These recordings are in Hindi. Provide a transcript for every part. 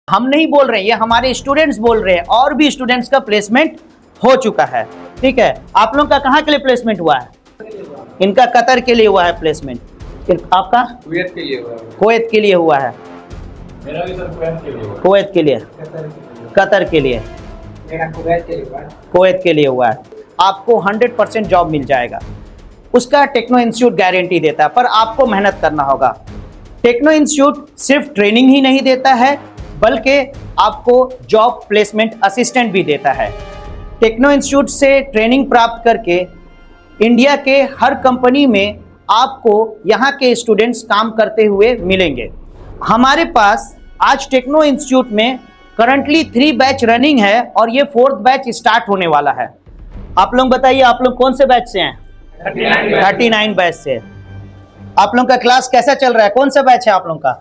हम नहीं बोल रहे, ये हमारे स्टूडेंट्स बोल रहे हैं और भी स्टूडेंट्स का प्लेसमेंट हो चुका है। ठीक है, आप लोग का कहाँ के लिए प्लेसमेंट हुआ है? इनका कतर के लिए हुआ है प्लेसमेंट। आपका कुवैत के लिए हुआ है। कुवैत के लिए हुआ है। मेरा भी सर कुवैत के लिए हुआ है। कुवैत के लिए, कतर के लिए, मेरा कुवैत के लिए हुआ है। कुवैत के लिए हुआ है। आपको 100% जॉब मिल जाएगा, उसका टेक्नो इंस्टीट्यूट गारंटी देता है, पर आपको मेहनत करना होगा। टेक्नो इंस्टीट्यूट सिर्फ ट्रेनिंग ही नहीं देता है, बल्कि आपको जॉब प्लेसमेंट असिस्टेंट भी देता है। टेक्नो इंस्टीट्यूट से ट्रेनिंग प्राप्त करके इंडिया के हर कंपनी में आपको यहाँ के स्टूडेंट्स काम करते हुए मिलेंगे। हमारे पास आज टेक्नो इंस्टीट्यूट में करंटली 3 बैच रनिंग है और ये 4th बैच स्टार्ट होने वाला है। आप लोग बताइए, आप लोग कौन से बैच से हैं? 39 बैच से। आप लोग का क्लास कैसा चल रहा है? कौन सा बैच है आप लोग का?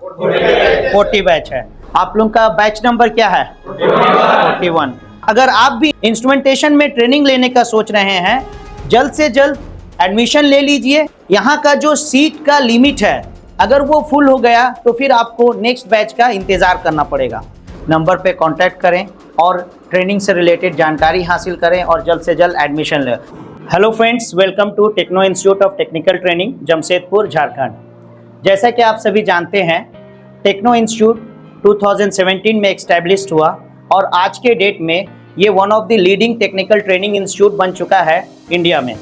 40 बैच है। आप लोग का बैच नंबर क्या है? 41। अगर आप भी इंस्ट्रूमेंटेशन में ट्रेनिंग लेने का सोच रहे हैं, जल्द से जल्द एडमिशन ले लीजिए। यहाँ का जो सीट का लिमिट है, अगर वो फुल हो गया तो फिर आपको नेक्स्ट बैच का इंतज़ार करना पड़ेगा। नंबर पे कांटेक्ट करें और ट्रेनिंग से रिलेटेड जानकारी हासिल करें और जल्द से जल्द एडमिशन लें। Hello friends, welcome to Techno Institute of Technical Training, Jamshedpur, Jharkhand. जैसा कि आप सभी जानते हैं, टेक्नो इंस्टीट्यूट 2017 में एस्टैब्लिश्ड हुआ और आज के डेट में ये one of the leading technical training institute बन चुका है इंडिया में,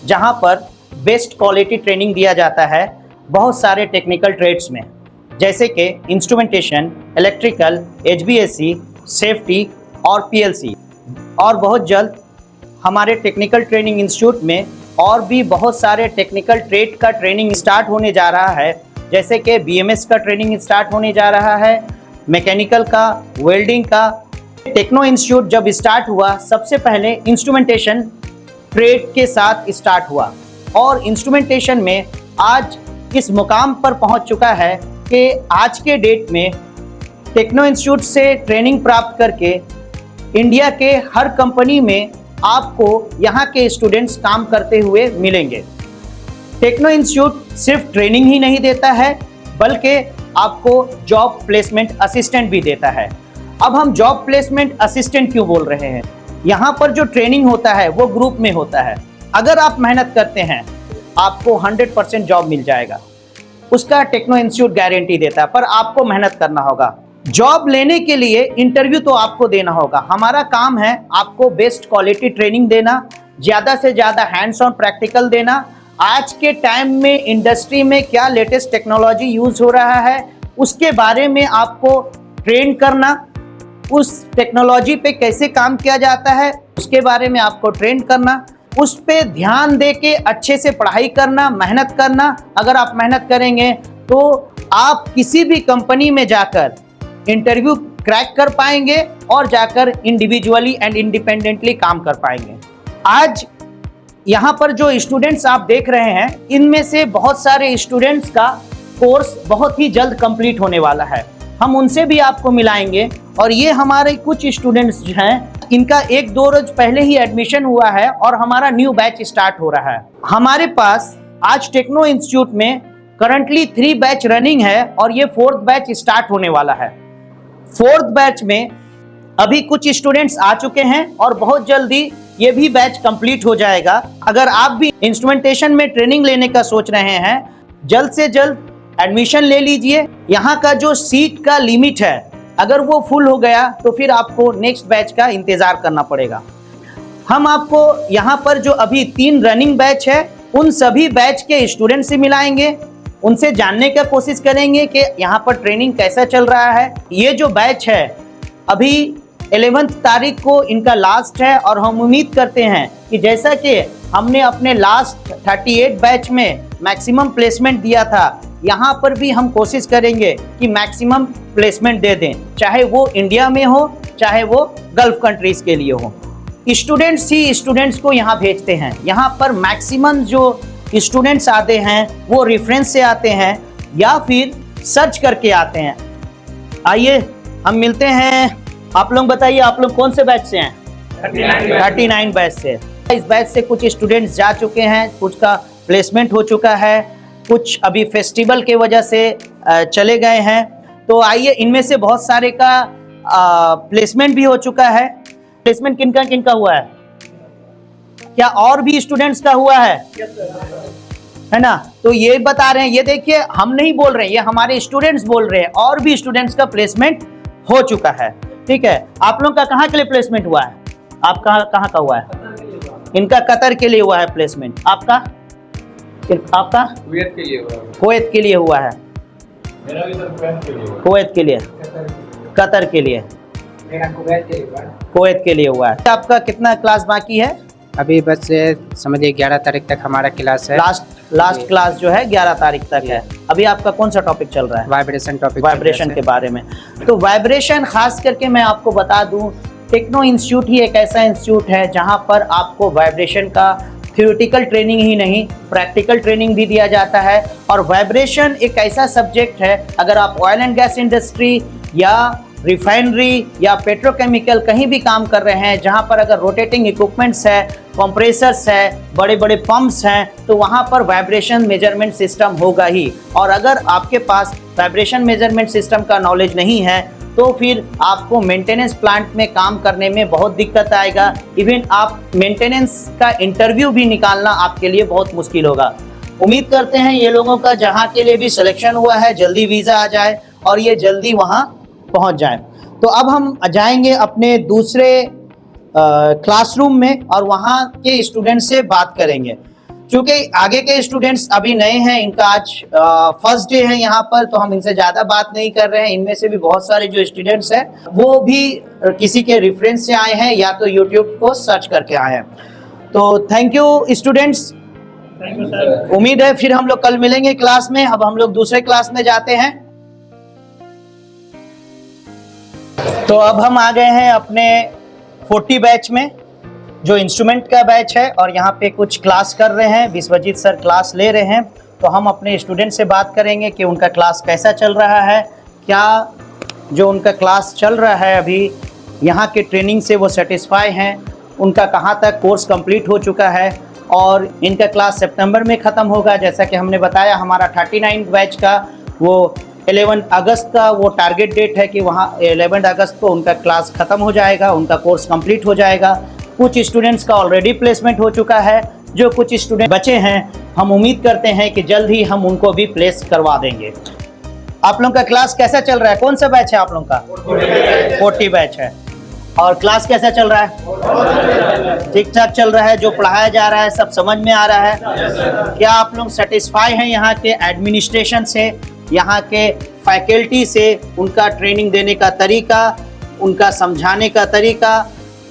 जहां पर बेस्ट क्वालिटी ट्रेनिंग दिया जाता है बहुत सारे टेक्निकल ट्रेड्स में, जैसे कि इंस्ट्रूमेंटेशन, इलेक्ट्रिकल, HVAC, सेफ्टी और PLC। और बहुत जल्द हमारे टेक्निकल ट्रेनिंग इंस्टीट्यूट में और भी बहुत सारे टेक्निकल ट्रेड का ट्रेनिंग स्टार्ट होने जा रहा है, जैसे कि BMS का ट्रेनिंग स्टार्ट होने जा रहा है, मैकेनिकल का, वेल्डिंग का। टेक्नो इंस्टीट्यूट जब स्टार्ट हुआ, सबसे पहले इंस्ट्रूमेंटेशन ट्रेड के साथ स्टार्ट हुआ और इंस्ट्रूमेंटेशन में आज इस मुकाम पर पहुंच चुका है कि आज के डेट में टेक्नो इंस्टीट्यूट से ट्रेनिंग प्राप्त करके इंडिया के हर कंपनी में आपको यहाँ के स्टूडेंट्स काम करते हुए मिलेंगे। टेक्नो इंस्टीट्यूट सिर्फ ट्रेनिंग ही नहीं देता है, बल्कि आपको जॉब प्लेसमेंट असिस्टेंट भी देता है। अब हम जॉब प्लेसमेंट असिस्टेंट क्यों बोल रहे हैं? यहाँ पर जो ट्रेनिंग होता है वो ग्रुप में होता है। अगर आप मेहनत करते हैं, आपको 100% जॉब मिल जाएगा, उसका टेक्नो इंस्टीट्यूट गारंटी देता है, पर आपको मेहनत करना होगा। जॉब लेने के लिए इंटरव्यू तो आपको देना होगा। हमारा काम है आपको बेस्ट क्वालिटी ट्रेनिंग देना, ज़्यादा से ज़्यादा हैंड्स ऑन प्रैक्टिकल देना। आज के टाइम में इंडस्ट्री में क्या लेटेस्ट टेक्नोलॉजी यूज़ हो रहा है, उसके बारे में आपको ट्रेन करना, उस टेक्नोलॉजी पे कैसे काम किया जाता है उसके बारे में आपको ट्रेन करना, उस पे ध्यान दे के अच्छे से पढ़ाई करना, मेहनत करना। अगर आप मेहनत करेंगे तो आप किसी भी कंपनी में जाकर इंटरव्यू क्रैक कर पाएंगे और जाकर इंडिविजुअली एंड इंडिपेंडेंटली काम कर पाएंगे। आज यहाँ पर जो स्टूडेंट्स आप देख रहे हैं, इनमें से बहुत सारे स्टूडेंट्स का कोर्स बहुत ही जल्द कंप्लीट होने वाला है। हम उनसे भी आपको मिलाएंगे। और ये हमारे कुछ स्टूडेंट्स जो हैं, इनका 1-2 रोज पहले ही एडमिशन हुआ है और हमारा न्यू बैच स्टार्ट हो रहा है। हमारे पास आज टेक्नो इंस्टीट्यूट में करंटली 3 बैच रनिंग है और ये 4th बैच स्टार्ट होने वाला है। 4th बैच में अभी कुछ स्टूडेंट्स आ चुके हैं और बहुत जल्दी ये भी बैच कंप्लीट हो जाएगा। अगर आप भी इंस्ट्रूमेंटेशन में ट्रेनिंग लेने का सोच रहे हैं, जल्द से जल्द एडमिशन ले लीजिए। यहाँ का जो सीट का लिमिट है, अगर वो फुल हो गया तो फिर आपको नेक्स्ट बैच का इंतज़ार करना पड़ेगा। हम आपको यहाँ पर जो अभी 3 रनिंग बैच है, उन सभी बैच के स्टूडेंट से मिलाएंगे, उनसे जानने का कोशिश करेंगे कि यहाँ पर ट्रेनिंग कैसा चल रहा है। ये जो बैच है अभी 11 तारीख को इनका लास्ट है और हम उम्मीद करते हैं कि जैसा कि हमने अपने लास्ट 38 बैच में मैक्सिमम प्लेसमेंट दिया था, यहाँ पर भी हम कोशिश करेंगे कि मैक्सिमम प्लेसमेंट दे दें, चाहे वो इंडिया में हो, चाहे वो गल्फ कंट्रीज़ के लिए हो। स्टूडेंट्स ही स्टूडेंट्स को यहाँ भेजते हैं। यहाँ पर मैक्सिमम जो स्टूडेंट्स आते हैं वो रेफरेंस से आते हैं या फिर सर्च करके आते हैं। आइए हम मिलते हैं। आप लोग बताइए, आप लोग कौन से बैच से हैं? 39 बैच से। इस बैच से कुछ स्टूडेंट्स जा चुके हैं, कुछ का प्लेसमेंट हो चुका है, कुछ अभी फेस्टिवल के वजह से चले गए हैं। तो आइए इनमें से बहुत सारे का प्लेसमेंट भी हो चुका है। प्लेसमेंट किनका किनका हुआ है? क्या और भी स्टूडेंट्स का हुआ है ना? तो ये बता रहे हैं, ये देखिए हम नहीं बोल रहे हैं, ये हमारे स्टूडेंट्स बोल रहे हैं, और भी स्टूडेंट्स का प्लेसमेंट हो चुका है। ठीक है, आप लोग का कहाँ के लिए प्लेसमेंट हुआ है? आप कहाँ का हुआ है? इनका कतर के लिए हुआ है प्लेसमेंट। आपका कुवैत के लिए हुआ है। कुवैत के लिए हुआ है। मेरा भी सर कुवैत के लिए हुआ है। कुवैत के लिए, कतर के लिए, मेरा कुवैत के लिए हुआ है। कुवैत के लिए हुआ है। आपका कितना क्लास बाकी है? अभी बस समझिए 11 तारीख तक हमारा क्लास है। लास्ट क्लास जो है 11 तारीख तक है। अभी आपका कौन सा टॉपिक चल रहा है? वाइब्रेशन टॉपिक, वाइब्रेशन के बारे में। तो वाइब्रेशन खास करके मैं आपको बता दूं, टेक्नो इंस्टीट्यूट ही एक ऐसा इंस्टीट्यूट है जहां पर आपको वाइब्रेशन का थ्योरेटिकल ट्रेनिंग ही नहीं, प्रैक्टिकल ट्रेनिंग भी दिया जाता है। और वाइब्रेशन एक ऐसा सब्जेक्ट है, अगर आप ऑयल एंड गैस इंडस्ट्री या रिफाइनरी या पेट्रोकेमिकल कहीं भी काम कर रहे हैं, जहां पर अगर रोटेटिंग इक्विपमेंट्स है, कंप्रेसर्स है, बड़े बड़े पंप्स हैं, तो वहां पर वाइब्रेशन मेजरमेंट सिस्टम होगा ही। और अगर आपके पास वाइब्रेशन मेजरमेंट सिस्टम का नॉलेज नहीं है तो फिर आपको मेंटेनेंस प्लांट में काम करने में बहुत दिक्कत आएगा। इवन आप मेंटेनेंस का इंटरव्यू भी निकालना आपके लिए बहुत मुश्किल होगा। उम्मीद करते हैं ये लोगों का जहां के लिए भी सिलेक्शन हुआ है जल्दी वीज़ा आ जाए और ये जल्दी वहां पहुंच जाए। तो अब हम जाएंगे अपने दूसरे क्लासरूम में और वहाँ के स्टूडेंट से बात करेंगे। क्योंकि आगे के स्टूडेंट्स अभी नए हैं, इनका आज फर्स्ट डे है यहाँ पर, तो हम इनसे ज़्यादा बात नहीं कर रहे हैं। इनमें से भी बहुत सारे जो स्टूडेंट्स हैं वो भी किसी के रेफरेंस से आए हैं या तो यूट्यूब को सर्च करके आए हैं। तो थैंक यू स्टूडेंट्स, उम्मीद है फिर हम लोग कल मिलेंगे क्लास में। अब हम लोग दूसरे क्लास में जाते हैं। तो अब हम आ गए हैं अपने 40 बैच में, जो इंस्ट्रूमेंट का बैच है, और यहाँ पे कुछ क्लास कर रहे हैं। विश्वजीत सर क्लास ले रहे हैं, तो हम अपने स्टूडेंट से बात करेंगे कि उनका क्लास कैसा चल रहा है, क्या जो उनका क्लास चल रहा है अभी यहाँ के ट्रेनिंग से वो सेटिस्फाई हैं, उनका कहाँ तक कोर्स कंप्लीट हो चुका है। और इनका क्लास सितंबर में ख़त्म होगा, जैसा कि हमने बताया। हमारा 39 बैच का वो 11 अगस्त का वो टारगेट डेट है कि वहाँ 11 अगस्त को उनका क्लास ख़त्म हो जाएगा, उनका कोर्स कंप्लीट हो जाएगा। कुछ स्टूडेंट्स का ऑलरेडी प्लेसमेंट हो चुका है, जो कुछ स्टूडेंट बचे हैं हम उम्मीद करते हैं कि जल्द ही हम उनको भी प्लेस करवा देंगे। आप लोगों का क्लास कैसा चल रहा है? कौन सा बैच है आप लोगों का? 40 बैच है। और क्लास कैसा चल रहा है? ठीक ठाक चल रहा है? जो पढ़ाया जा रहा है सब समझ में आ रहा है? क्या आप लोग सेटिस्फाई हैं यहाँ के एडमिनिस्ट्रेशन से, यहाँ के फैकल्टी से, उनका ट्रेनिंग देने का तरीका, उनका समझाने का तरीका,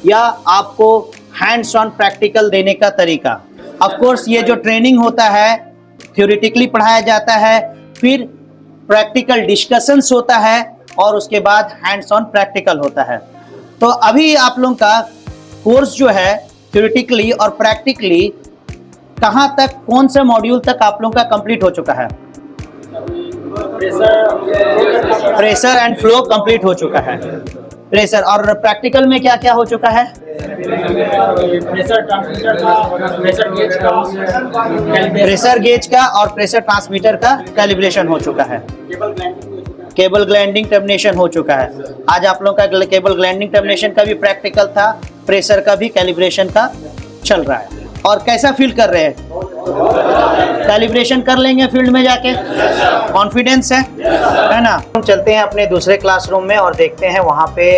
या आपको हैंड्स ऑन प्रैक्टिकल देने का तरीका? ऑफ कोर्स ये जो ट्रेनिंग होता है थ्योरेटिकली पढ़ाया जाता है, फिर प्रैक्टिकल डिस्कशंस होता है और उसके बाद हैंड्स ऑन प्रैक्टिकल होता है। तो अभी आप लोगों का कोर्स जो है थ्योरेटिकली और प्रैक्टिकली कहाँ तक, कौन से मॉड्यूल तक आप लोगों का कंप्लीट हो चुका है? प्रेशर एंड फ्लो कंप्लीट हो चुका है। प्रेशर और प्रैक्टिकल में क्या क्या हो चुका है? प्रेशर गेज का और प्रेशर ट्रांसमीटर का कैलिब्रेशन हो चुका है। केबल ग्लैंडिंग टर्मिनेशन हो चुका है। आज आप लोगों का केबल ग्लैंडिंग टर्मिनेशन का भी प्रैक्टिकल था, प्रेशर का भी कैलिब्रेशन का चल रहा है। और कैसा फील कर रहे हैं? कैलिब्रेशन कर लेंगे फील्ड में जाके, कॉन्फिडेंस है ना? हम चलते हैं अपने दूसरे क्लासरूम में और देखते हैं वहाँ पे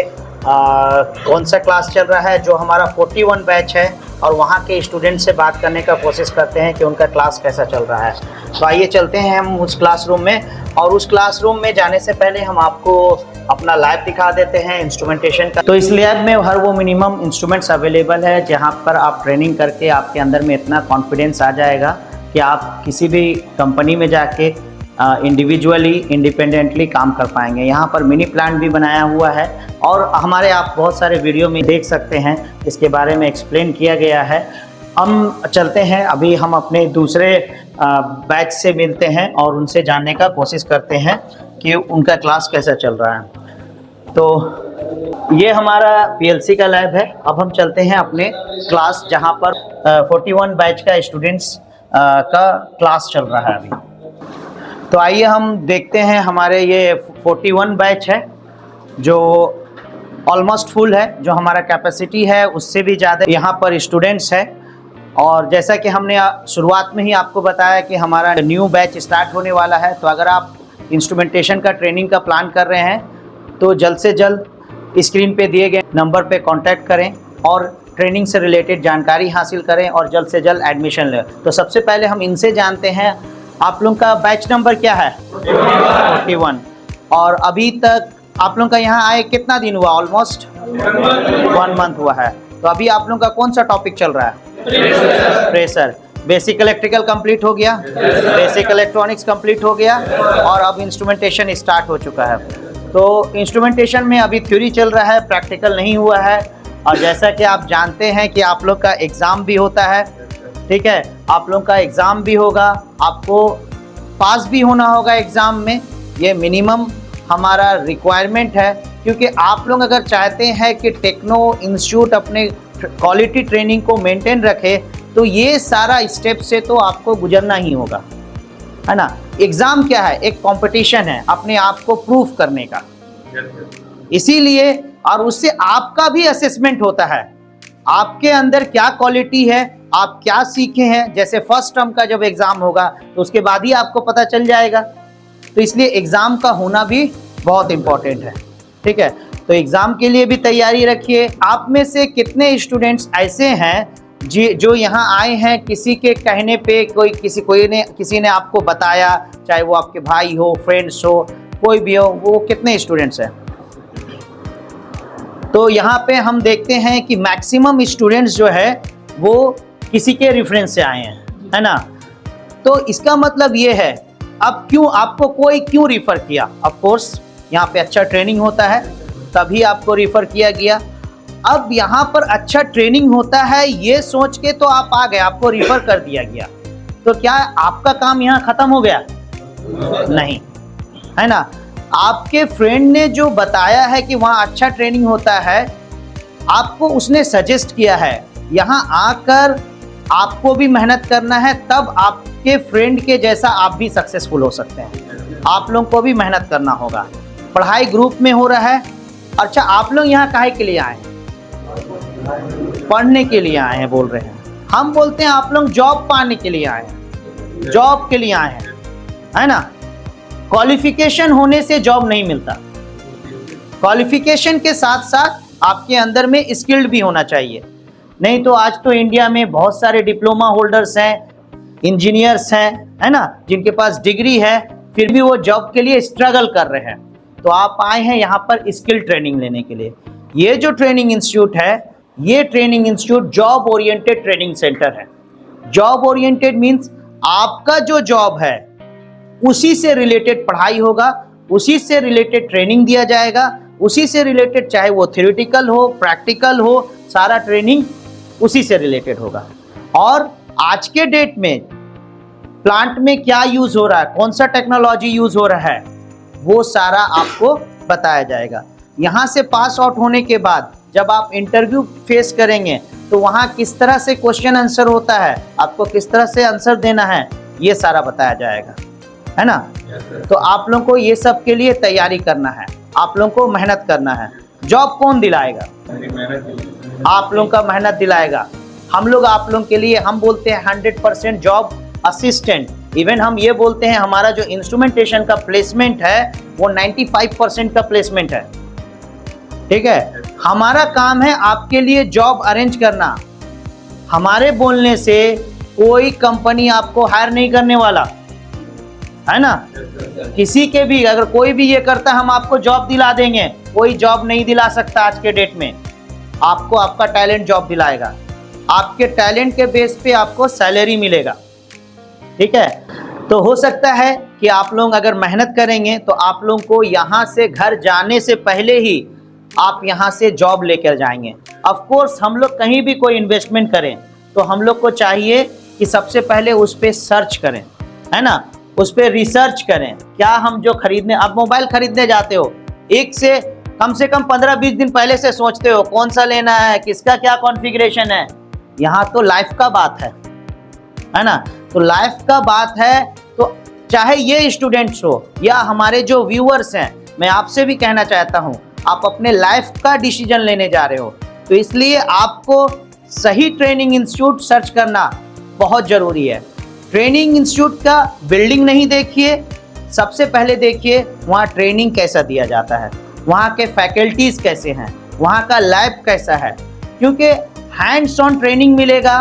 कौन सा क्लास चल रहा है। जो हमारा 41 बैच है, और वहाँ के स्टूडेंट से बात करने का कोशिश करते हैं कि उनका क्लास कैसा चल रहा है। तो आइए चलते हैं हम उस क्लासरूम में, और उस क्लासरूम में जाने से पहले हम आपको अपना लैब दिखा देते हैं इंस्ट्रूमेंटेशन का। तो इस लैब में हर वो मिनिमम इंस्ट्रूमेंट्स अवेलेबल है जहाँ पर आप ट्रेनिंग करके आपके अंदर में इतना कॉन्फिडेंस आ जाएगा कि आप किसी भी कंपनी में जाके इंडिविजुअली इंडिपेंडेंटली काम कर पाएंगे। यहाँ पर मिनी प्लांट भी बनाया हुआ है, और हमारे आप बहुत सारे वीडियो में देख सकते हैं, इसके बारे में एक्सप्लेन किया गया है। हम चलते हैं, अभी हम अपने दूसरे बैच से मिलते हैं और उनसे जानने का कोशिश करते हैं कि उनका क्लास कैसा चल रहा है। तो ये हमारा पीएलसी का लैब है। अब हम चलते हैं अपने क्लास, जहाँ पर 41 बैच का स्टूडेंट्स का क्लास चल रहा है अभी। तो आइए हम देखते हैं, हमारे ये 41 बैच है जो ऑलमोस्ट फुल है, जो हमारा कैपेसिटी है उससे भी ज़्यादा यहाँ पर स्टूडेंट्स है। और जैसा कि हमने शुरुआत में ही आपको बताया कि हमारा न्यू बैच स्टार्ट होने वाला है, तो अगर आप इंस्ट्रूमेंटेशन का ट्रेनिंग का प्लान कर रहे हैं तो जल्द से जल्द स्क्रीन पे दिए गए नंबर पे कांटेक्ट करें और ट्रेनिंग से रिलेटेड जानकारी हासिल करें और जल्द से जल्द एडमिशन लें। तो सबसे पहले हम इनसे जानते हैं, आप लोगों का बैच नंबर क्या है? 41। और अभी तक आप लोगों का यहाँ आए कितना दिन हुआ? ऑलमोस्ट 1 मंथ हुआ है। तो अभी आप लोगों का कौन सा टॉपिक चल रहा है? प्रेशर। बेसिक इलेक्ट्रिकल कंप्लीट हो गया, बेसिक इलेक्ट्रॉनिक्स कंप्लीट हो गया और अब इंस्ट्रूमेंटेशन स्टार्ट हो चुका है। तो इंस्ट्रूमेंटेशन में अभी थ्योरी चल रहा है, प्रैक्टिकल नहीं हुआ है। और जैसा कि आप जानते हैं कि आप लोग का एग्ज़ाम भी होता है, ठीक है, आप लोग का एग्ज़ाम भी होगा, आपको पास भी होना होगा एग्ज़ाम में। ये मिनिमम हमारा रिक्वायरमेंट है, क्योंकि आप लोग अगर चाहते हैं कि टेक्नो इंस्टीट्यूट अपने क्वालिटी ट्रेनिंग को मेंटेन रखे तो ये सारा स्टेप से तो आपको गुजरना ही होगा, है ना। एग्ज़ाम क्या है? एक कंपटीशन है अपने आप को प्रूफ करने का, इसीलिए और उससे आपका भी असेसमेंट होता है, आपके अंदर क्या क्वालिटी है, आप क्या सीखे हैं। जैसे फर्स्ट टर्म का जब एग्ज़ाम होगा तो उसके बाद ही आपको पता चल जाएगा। तो इसलिए एग्ज़ाम का होना भी बहुत इम्पोर्टेंट है, ठीक है। तो एग्ज़ाम के लिए भी तैयारी रखिए। आप में से कितने स्टूडेंट्स ऐसे हैं जो यहाँ आए हैं किसी के कहने पे, किसी ने आपको बताया, चाहे वो आपके भाई हो, फ्रेंड्स हो, कोई भी हो, वो कितने स्टूडेंट्स हैं? तो यहाँ पे हम देखते हैं कि मैक्सिमम स्टूडेंट्स जो है वो किसी के रेफरेंस से आए हैं, है ना। तो इसका मतलब ये है, अब क्यों आपको कोई क्यों रिफ़र किया? ऑफ कोर्स यहाँ पे अच्छा ट्रेनिंग होता है तभी आपको रिफ़र किया गया। अब यहाँ पर अच्छा ट्रेनिंग होता है ये सोच के तो आप आ गए, आपको रिफ़र कर दिया गया, तो क्या आपका काम यहाँ ख़त्म हो गया? नहीं, है ना। आपके फ्रेंड ने जो बताया है कि वहाँ अच्छा ट्रेनिंग होता है, आपको उसने सजेस्ट किया है, यहाँ आकर आपको भी मेहनत करना है, तब आपके फ्रेंड के जैसा आप भी सक्सेसफुल हो सकते हैं। आप लोगों को भी मेहनत करना होगा। पढ़ाई ग्रुप में हो रहा है। अच्छा, आप लोग यहाँ काहे के लिए आए? पढ़ने के लिए आए हैं बोल रहे हैं। हम बोलते हैं आप लोग जॉब पाने के लिए आए हैं, जॉब के लिए आए हैं, है ना। क्वालिफिकेशन होने से जॉब नहीं मिलता, क्वालिफिकेशन के साथ साथ आपके अंदर में स्किल्ड भी होना चाहिए। नहीं तो आज तो इंडिया में बहुत सारे डिप्लोमा होल्डर्स हैं, इंजीनियर्स हैं, है ना, जिनके पास डिग्री है फिर भी वो जॉब के लिए स्ट्रगल कर रहे हैं। तो आप आए हैं यहाँ पर स्किल ट्रेनिंग लेने के लिए। ये जो ट्रेनिंग इंस्टीट्यूट है, ये training institute job oriented training centre है। जॉब ओरिएंटेड मीन्स आपका जो जॉब है उसी से रिलेटेड पढ़ाई होगा, उसी से रिलेटेड ट्रेनिंग दिया जाएगा, उसी से रिलेटेड, चाहे वो थ्योरेटिकल हो, प्रैक्टिकल हो, सारा ट्रेनिंग उसी से रिलेटेड होगा। और आज के डेट में प्लांट में क्या यूज हो रहा है, कौन सा टेक्नोलॉजी यूज हो रहा है, वो सारा आपको बताया जाएगा। यहाँ से पास आउट होने के बाद जब आप इंटरव्यू फेस करेंगे तो वहाँ किस तरह से क्वेश्चन आंसर होता है, आपको किस तरह से आंसर देना है, ये सारा बताया जाएगा, है ना। तो आप लोगों को ये सब के लिए तैयारी करना है, आप लोगों को मेहनत करना है। जॉब कौन दिलाएगा? आप लोगों का मेहनत दिलाएगा। हम लोग आप लोगों के लिए, हम बोलते हैं 100% जॉब असिस्टेंट। इवन हम ये बोलते हैं हमारा जो इंस्ट्रूमेंटेशन का प्लेसमेंट है वो 95% का प्लेसमेंट है, ठीक है। हमारा काम है आपके लिए जॉब अरेंज करना। हमारे बोलने से कोई कंपनी आपको हायर नहीं करने वाला, है ना। किसी के भी, अगर कोई भी ये करता हम आपको जॉब दिला देंगे, कोई जॉब नहीं दिला सकता आज के डेट में। आपको आपका टैलेंट जॉब दिलाएगा, आपके टैलेंट के बेस पे आपको सैलरी मिलेगा, ठीक है। तो हो सकता है कि आप लोग अगर मेहनत करेंगे तो आप लोगों को यहाँ से घर जाने से पहले ही आप यहाँ से जॉब लेकर जाएंगे। ऑफ कोर्स हम लोग कहीं भी कोई इन्वेस्टमेंट करें तो हम लोग को चाहिए कि सबसे पहले उस पर सर्च करें, है ना, उस पर रिसर्च करें। क्या हम जो खरीदने, आप मोबाइल खरीदने जाते हो, एक से कम 15-20 दिन पहले से सोचते हो कौन सा लेना है, किसका क्या कॉन्फ़िगरेशन है। यहाँ तो लाइफ का बात है ना। तो लाइफ का बात है, तो चाहे ये स्टूडेंट्स हो या हमारे जो व्यूअर्स हैं, मैं आपसे भी कहना चाहता हूँ, आप अपने लाइफ का डिसीजन लेने जा रहे हो, तो इसलिए आपको सही ट्रेनिंग इंस्टीट्यूट सर्च करना बहुत ज़रूरी है। ट्रेनिंग इंस्टीट्यूट का बिल्डिंग नहीं देखिए, सबसे पहले देखिए वहाँ ट्रेनिंग कैसा दिया जाता है, वहाँ के फैकल्टीज़ कैसे हैं, वहाँ का लैब कैसा है, क्योंकि हैंड्स ऑन ट्रेनिंग मिलेगा,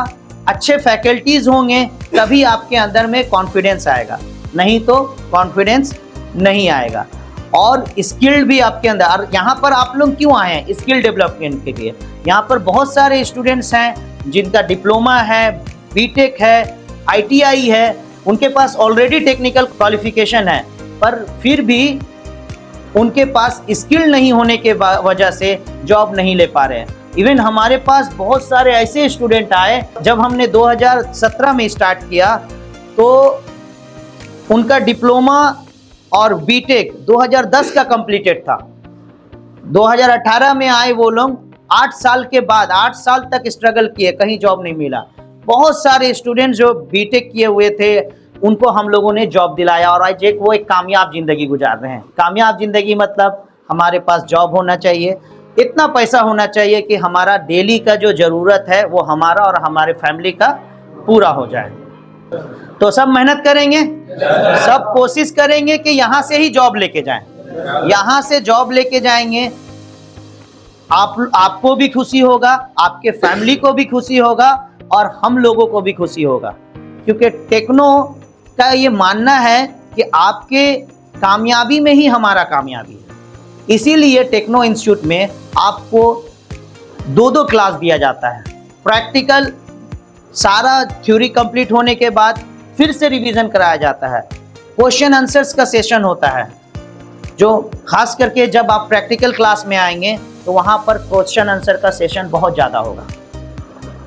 अच्छे फैकल्टीज़ होंगे, तभी आपके अंदर में कॉन्फिडेंस आएगा, नहीं तो कॉन्फिडेंस नहीं आएगा। और स्किल्ड भी आपके अंदर, और यहाँ पर आप लोग क्यों आए हैं? स्किल डेवलपमेंट के लिए। यहाँ पर बहुत सारे स्टूडेंट्स हैं जिनका डिप्लोमा है, बीटेक है, आईटीआई है, उनके पास ऑलरेडी टेक्निकल क्वालिफिकेशन है, पर फिर भी उनके पास स्किल नहीं होने के वजह से जॉब नहीं ले पा रहे हैं। इवन हमारे पास बहुत सारे ऐसे स्टूडेंट आए, जब हमने 2017 में स्टार्ट किया तो उनका डिप्लोमा और बीटेक 2010 का कंप्लीटेड था। 2018 में आए वो लोग, 8 साल के बाद 8 साल तक स्ट्रगल किए, कहीं जॉब नहीं मिला। बहुत सारे स्टूडेंट जो बीटेक किए हुए थे उनको हम लोगों ने जॉब दिलाया, और आज वो एक कामयाब ज़िंदगी गुजार रहे हैं। कामयाब ज़िंदगी मतलब हमारे पास जॉब होना चाहिए, इतना पैसा होना चाहिए कि हमारा डेली का जो ज़रूरत है वो हमारा और हमारे फैमिली का पूरा हो जाए। तो सब मेहनत करेंगे, सब कोशिश करेंगे कि यहाँ से ही जॉब लेके जाएं। यहाँ से जॉब लेके जाएंगे, आपको भी खुशी होगा, आपके फैमिली को भी खुशी होगा, और हम लोगों को भी खुशी होगा, क्योंकि टेक्नो का ये मानना है कि आपके कामयाबी में ही हमारा कामयाबी है। इसीलिए टेक्नो इंस्टीट्यूट में आपको 2-2 क्लास दिया जाता है। प्रैक्टिकल सारा थ्योरी कंप्लीट होने के बाद फिर से रिवीजन कराया जाता है। क्वेश्चन आंसर्स का सेशन होता है, जो खास करके जब आप प्रैक्टिकल क्लास में आएंगे तो वहाँ पर क्वेश्चन आंसर का सेशन बहुत ज़्यादा होगा।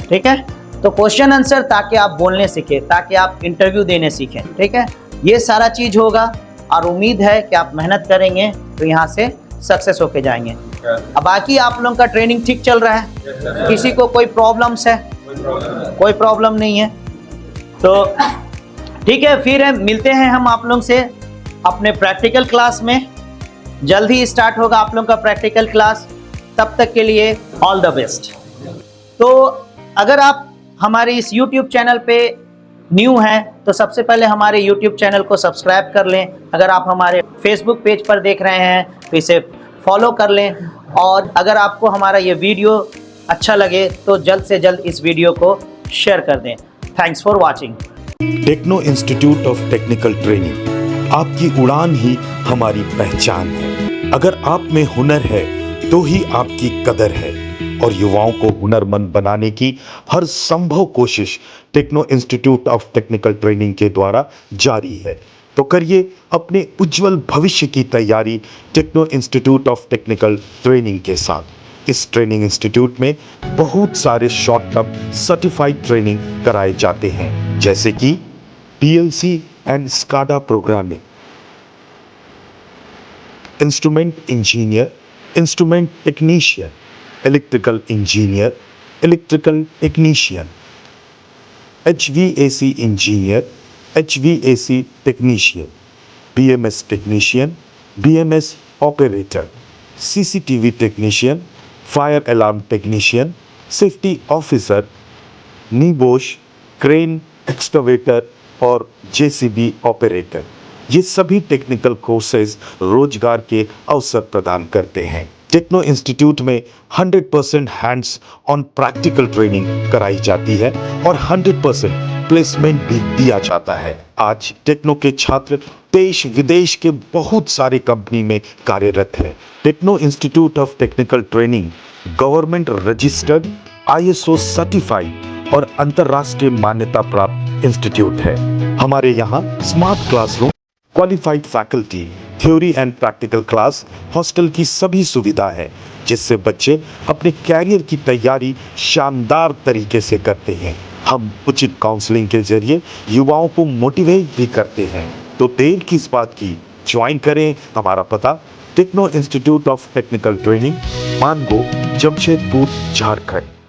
ठीक है, तो क्वेश्चन आंसर ताकि आप बोलने सीखें, ताकि आप इंटरव्यू देने सीखें। ठीक है, ये सारा चीज़ होगा, और उम्मीद है कि आप मेहनत करेंगे तो यहाँ से सक्सेस होके जाएंगे। अब बाकी आप लोगों का ट्रेनिंग ठीक चल रहा है, किसी को कोई प्रॉब्लम्स है? कोई प्रॉब्लम नहीं है, तो ठीक है, फिर मिलते हैं हम आप लोगों से अपने प्रैक्टिकल क्लास में। जल्द ही स्टार्ट होगा आप लोगों का प्रैक्टिकल क्लास, तब तक के लिए ऑल द बेस्ट। तो अगर आप हमारे इस YouTube चैनल पे न्यू हैं तो सबसे पहले हमारे YouTube चैनल को सब्सक्राइब कर लें। अगर आप हमारे Facebook पेज पर देख रहे हैं तो इसे फॉलो कर लें, और अगर आपको हमारा ये वीडियो अच्छा लगे तो जल्द से जल्द इस वीडियो को शेयर कर दें। Thanks for watching. Techno Institute of Technical Training, आपकी उड़ान ही हमारी पहचान है। अगर आप में हुनर है तो ही आपकी कदर है, और युवाओं को हुनरमंद बनाने की हर संभव कोशिश Techno Institute of Technical Training के द्वारा जारी है। तो करिए अपने उज्जवल भविष्य की तैयारी Techno Institute of Technical Training के साथ। इस ट्रेनिंग इंस्टीट्यूट में बहुत सारे शॉर्ट टर्म सर्टिफाइड ट्रेनिंग कराए जाते हैं, जैसे कि PLC and SCADA programming, instrument engineer, instrument technician, electrical engineer, electrical technician, HVAC engineer, HVAC technician, BMS technician, BMS operator, CCTV technician, fire alarm technician, safety officer, NEBOSH, crane, excavator और JCB ऑपरेटर। ये सभी टेक्निकल कोर्सेज रोजगार के अवसर प्रदान करते हैं। टेक्नो इंस्टीट्यूट में 100% हैंड्स ऑन प्रैक्टिकल ट्रेनिंग कराई जाती है और 100% प्लेसमेंट भी दिया जाता है। आज टेक्नो के छात्र देश विदेश के बहुत सारे कंपनी में कार्यरत है। Techno Institute of Technical Training government registered, ISO certified और अंतर्राष्ट्रीय मान्यता प्राप्त इंस्टीट्यूट है। हमारे यहाँ smart classroom, qualified faculty, theory and practical class, hostel की सभी सुविधा है, जिससे बच्चे अपने कैरियर की तैयारी शानदार तरीके से करते हैं। हम उचित काउंसलिंग के जरिए युवाओं को मोटिवेट भी करते हैं। तो देर किस बात की, ज्वाइन करें। हमारा पता Techno Institute of Technical Training, Mango, Jamshedpur, Jharkhand.